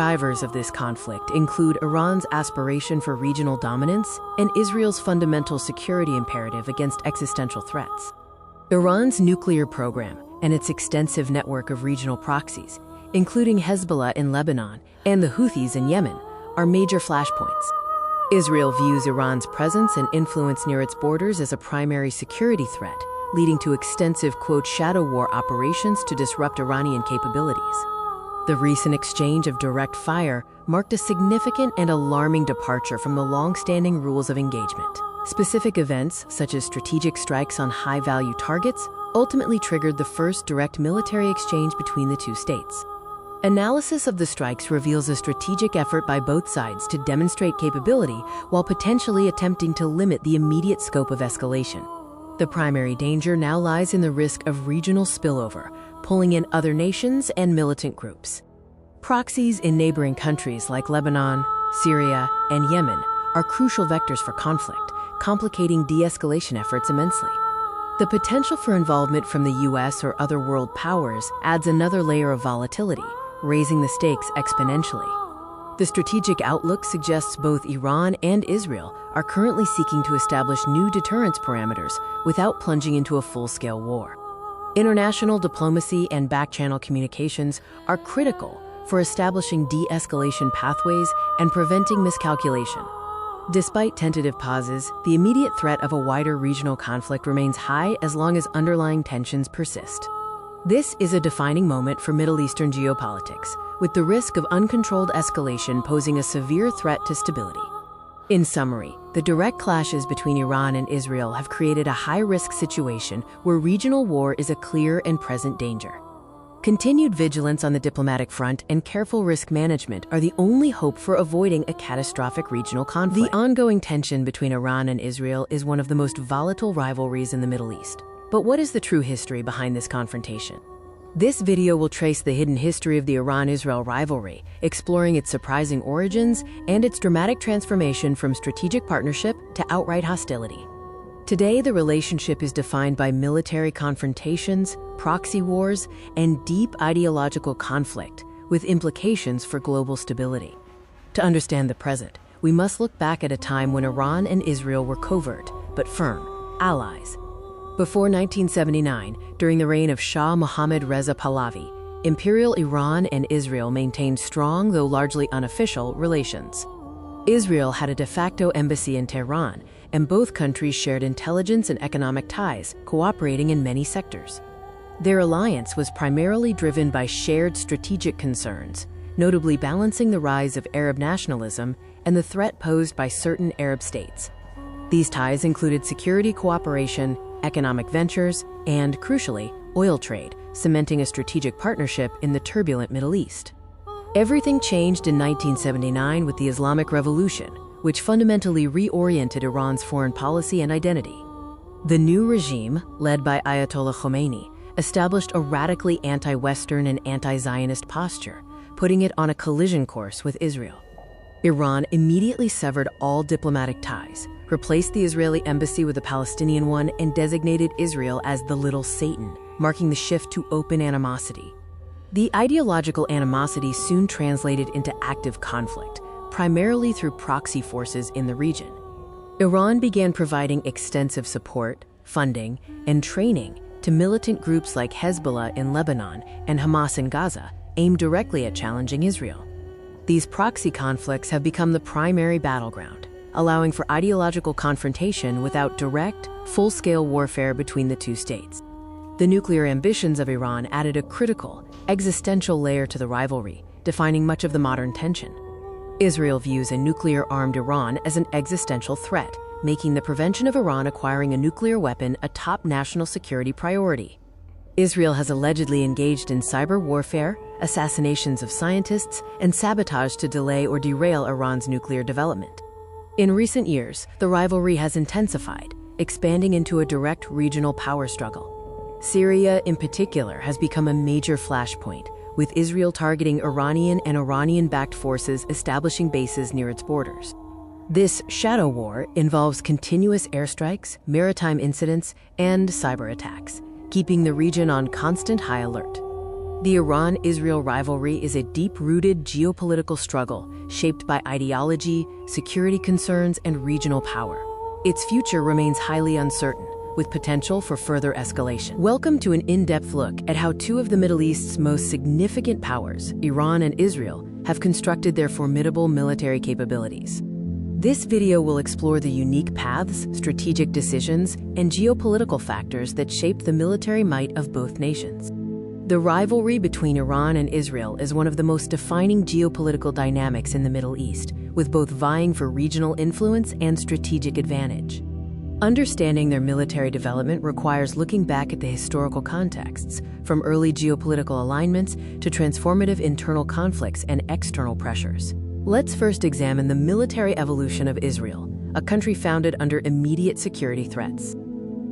Drivers of this conflict include Iran's aspiration for regional dominance and Israel's fundamental security imperative against existential threats. Iran's nuclear program and its extensive network of regional proxies, including Hezbollah in Lebanon and the Houthis in Yemen, are major flashpoints. Israel views Iran's presence and influence near its borders as a primary security threat, leading to extensive, quote, shadow war operations to disrupt Iranian capabilities. The recent exchange of direct fire marked a significant and alarming departure from the long-standing rules of engagement. Specific events, such as strategic strikes on high-value targets, ultimately triggered the first direct military exchange between the two states. Analysis of the strikes reveals a strategic effort by both sides to demonstrate capability while potentially attempting to limit the immediate scope of escalation. The primary danger now lies in the risk of regional spillover, pulling in other nations and militant groups. Proxies in neighboring countries like Lebanon, Syria, and Yemen are crucial vectors for conflict, complicating de-escalation efforts immensely. The potential for involvement from the US or other world powers adds another layer of volatility, raising the stakes exponentially. The strategic outlook suggests both Iran and Israel are currently seeking to establish new deterrence parameters without plunging into a full-scale war. International diplomacy and back-channel communications are critical for establishing de-escalation pathways and preventing miscalculation. Despite tentative pauses, the immediate threat of a wider regional conflict remains high as long as underlying tensions persist. This is a defining moment for Middle Eastern geopolitics, with the risk of uncontrolled escalation posing a severe threat to stability. In summary, the direct clashes between Iran and Israel have created a high-risk situation where regional war is a clear and present danger. Continued vigilance on the diplomatic front and careful risk management are the only hope for avoiding a catastrophic regional conflict. The ongoing tension between Iran and Israel is one of the most volatile rivalries in the Middle East. But what is the true history behind this confrontation? This video will trace the hidden history of the Iran-Israel rivalry, exploring its surprising origins and its dramatic transformation from strategic partnership to outright hostility. Today, the relationship is defined by military confrontations, proxy wars, and deep ideological conflict, with implications for global stability. To understand the present, we must look back at a time when Iran and Israel were covert, but firm, allies. Before 1979, during the reign of Shah Mohammad Reza Pahlavi, Imperial Iran and Israel maintained strong, though largely unofficial, relations. Israel had a de facto embassy in Tehran, and both countries shared intelligence and economic ties, cooperating in many sectors. Their alliance was primarily driven by shared strategic concerns, notably balancing the rise of Arab nationalism and the threat posed by certain Arab states. These ties included security cooperation, economic ventures, and, crucially, oil trade, cementing a strategic partnership in the turbulent Middle East. Everything changed in 1979 with the Islamic Revolution, which fundamentally reoriented Iran's foreign policy and identity. The new regime, led by Ayatollah Khomeini, established a radically anti-Western and anti-Zionist posture, putting it on a collision course with Israel. Iran immediately severed all diplomatic ties, replaced the Israeli embassy with a Palestinian one, and designated Israel as the Little Satan, marking the shift to open animosity. The ideological animosity soon translated into active conflict, primarily through proxy forces in the region. Iran began providing extensive support, funding, and training to militant groups like Hezbollah in Lebanon and Hamas in Gaza, aimed directly at challenging Israel. These proxy conflicts have become the primary battleground, allowing for ideological confrontation without direct, full-scale warfare between the two states. The nuclear ambitions of Iran added a critical, existential layer to the rivalry, defining much of the modern tension. Israel views a nuclear-armed Iran as an existential threat, making the prevention of Iran acquiring a nuclear weapon a top national security priority. Israel has allegedly engaged in cyber warfare, assassinations of scientists, and sabotage to delay or derail Iran's nuclear development. In recent years, the rivalry has intensified, expanding into a direct regional power struggle. Syria, in particular, has become a major flashpoint, with Israel targeting Iranian and Iranian-backed forces establishing bases near its borders. This shadow war involves continuous airstrikes, maritime incidents, and cyber attacks, keeping the region on constant high alert. The Iran-Israel rivalry is a deep-rooted geopolitical struggle shaped by ideology, security concerns, and regional power. Its future remains highly uncertain, with potential for further escalation. Welcome to an in-depth look at how two of the Middle East's most significant powers, Iran and Israel, have constructed their formidable military capabilities. This video will explore the unique paths, strategic decisions, and geopolitical factors that shape the military might of both nations. The rivalry between Iran and Israel is one of the most defining geopolitical dynamics in the Middle East, with both vying for regional influence and strategic advantage. Understanding their military development requires looking back at the historical contexts, from early geopolitical alignments to transformative internal conflicts and external pressures. Let's first examine the military evolution of Israel, a country founded under immediate security threats.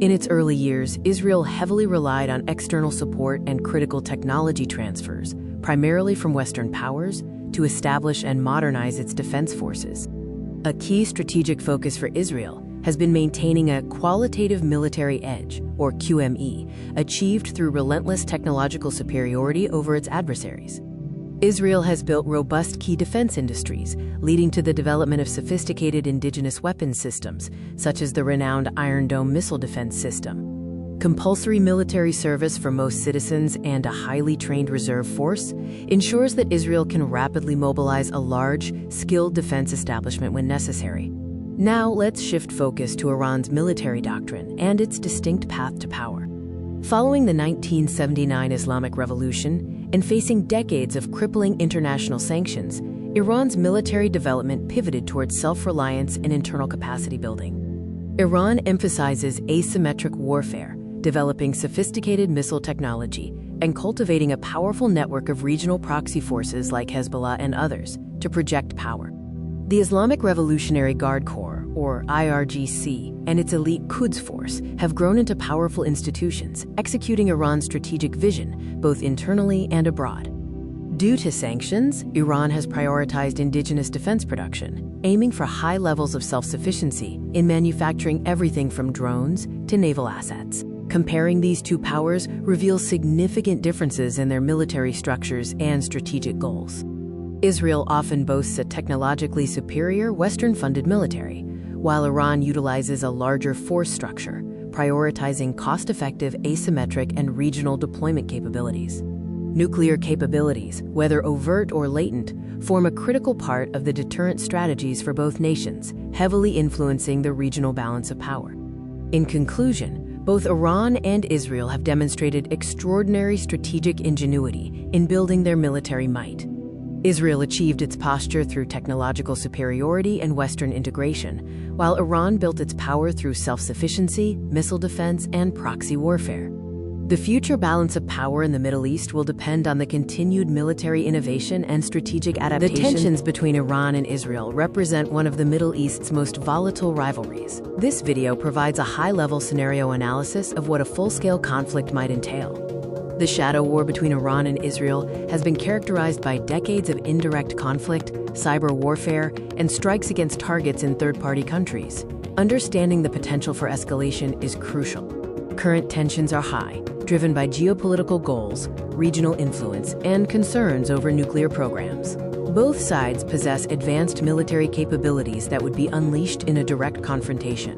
In its early years, Israel heavily relied on external support and critical technology transfers, primarily from Western powers, to establish and modernize its defense forces. A key strategic focus for Israel has been maintaining a qualitative military edge, or QME, achieved through relentless technological superiority over its adversaries. Israel has built robust key defense industries, leading to the development of sophisticated indigenous weapons systems, such as the renowned Iron Dome missile defense system. Compulsory military service for most citizens and a highly trained reserve force ensures that Israel can rapidly mobilize a large, skilled defense establishment when necessary. Now let's shift focus to Iran's military doctrine and its distinct path to power. Following the 1979 Islamic Revolution and facing decades of crippling international sanctions, Iran's military development pivoted towards self-reliance and internal capacity building. Iran emphasizes asymmetric warfare, developing sophisticated missile technology and cultivating a powerful network of regional proxy forces like Hezbollah and others to project power. The Islamic Revolutionary Guard Corps, or IRGC, and its elite Quds Force have grown into powerful institutions, executing Iran's strategic vision, both internally and abroad. Due to sanctions, Iran has prioritized indigenous defense production, aiming for high levels of self-sufficiency in manufacturing everything from drones to naval assets. Comparing these two powers reveals significant differences in their military structures and strategic goals. Israel often boasts a technologically superior Western-funded military, while Iran utilizes a larger force structure, prioritizing cost-effective asymmetric and regional deployment capabilities. Nuclear capabilities, whether overt or latent, form a critical part of the deterrent strategies for both nations, heavily influencing the regional balance of power. In conclusion, both Iran and Israel have demonstrated extraordinary strategic ingenuity in building their military might. Israel achieved its posture through technological superiority and Western integration, while Iran built its power through self-sufficiency, missile defense, and proxy warfare. The future balance of power in the Middle East will depend on the continued military innovation and strategic adaptation. The tensions between Iran and Israel represent one of the Middle East's most volatile rivalries. This video provides a high-level scenario analysis of what a full-scale conflict might entail. The shadow war between Iran and Israel has been characterized by decades of indirect conflict, cyber warfare, and strikes against targets in third-party countries. Understanding the potential for escalation is crucial. Current tensions are high, driven by geopolitical goals, regional influence, and concerns over nuclear programs. Both sides possess advanced military capabilities that would be unleashed in a direct confrontation.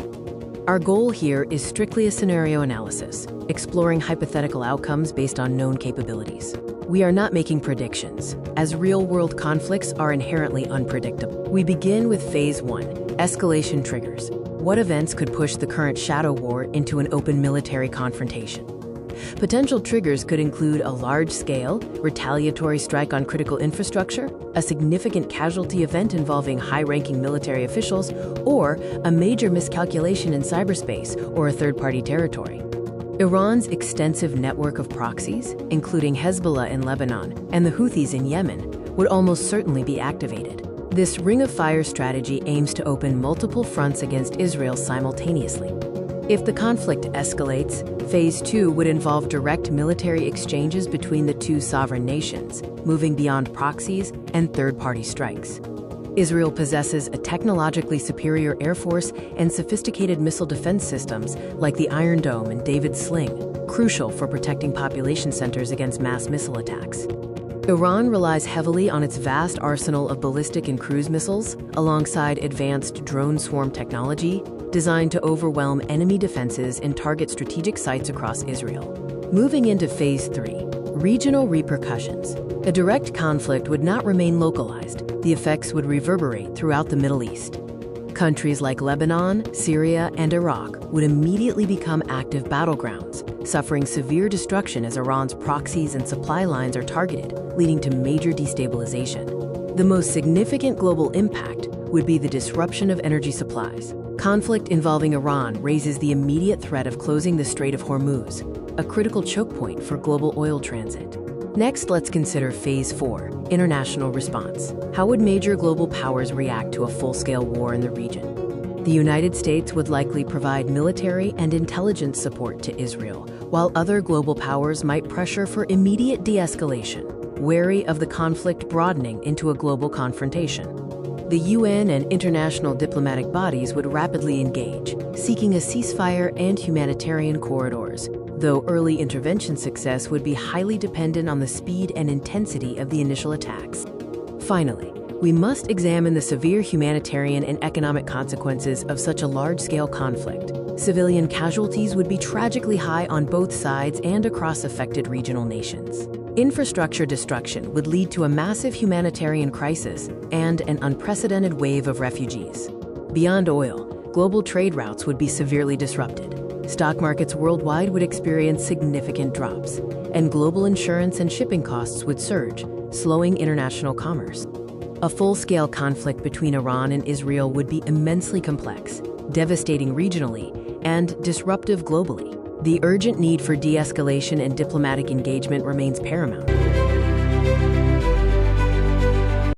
Our goal here is strictly a scenario analysis, exploring hypothetical outcomes based on known capabilities. We are not making predictions, as real-world conflicts are inherently unpredictable. We begin with Phase 1, escalation triggers. What events could push the current shadow war into an open military confrontation? Potential triggers could include a large-scale, retaliatory strike on critical infrastructure, a significant casualty event involving high-ranking military officials, or a major miscalculation in cyberspace or a third-party territory. Iran's extensive network of proxies, including Hezbollah in Lebanon and the Houthis in Yemen, would almost certainly be activated. This ring-of-fire strategy aims to open multiple fronts against Israel simultaneously. If the conflict escalates, Phase 2 would involve direct military exchanges between the two sovereign nations, moving beyond proxies and third-party strikes. Israel possesses a technologically superior air force and sophisticated missile defense systems like the Iron Dome and David's Sling, crucial for protecting population centers against mass missile attacks. Iran relies heavily on its vast arsenal of ballistic and cruise missiles, alongside advanced drone swarm technology, designed to overwhelm enemy defenses and target strategic sites across Israel. Moving into Phase 3, regional repercussions. A direct conflict would not remain localized. The effects would reverberate throughout the Middle East. Countries like Lebanon, Syria, and Iraq would immediately become active battlegrounds, suffering severe destruction as Iran's proxies and supply lines are targeted, leading to major destabilization. The most significant global impact would be the disruption of energy supplies. Conflict involving Iran raises the immediate threat of closing the Strait of Hormuz, a critical choke point for global oil transit. Next, let's consider Phase 4, international response. How would major global powers react to a full-scale war in the region? The United States would likely provide military and intelligence support to Israel, while other global powers might pressure for immediate de-escalation, wary of the conflict broadening into a global confrontation. The UN and international diplomatic bodies would rapidly engage, seeking a ceasefire and humanitarian corridors, though early intervention success would be highly dependent on the speed and intensity of the initial attacks. Finally, we must examine the severe humanitarian and economic consequences of such a large-scale conflict. Civilian casualties would be tragically high on both sides and across affected regional nations. Infrastructure destruction would lead to a massive humanitarian crisis and an unprecedented wave of refugees. Beyond oil, global trade routes would be severely disrupted. Stock markets worldwide would experience significant drops, and global insurance and shipping costs would surge, slowing international commerce. A full-scale conflict between Iran and Israel would be immensely complex, devastating regionally, and disruptive globally. The urgent need for de-escalation and diplomatic engagement remains paramount.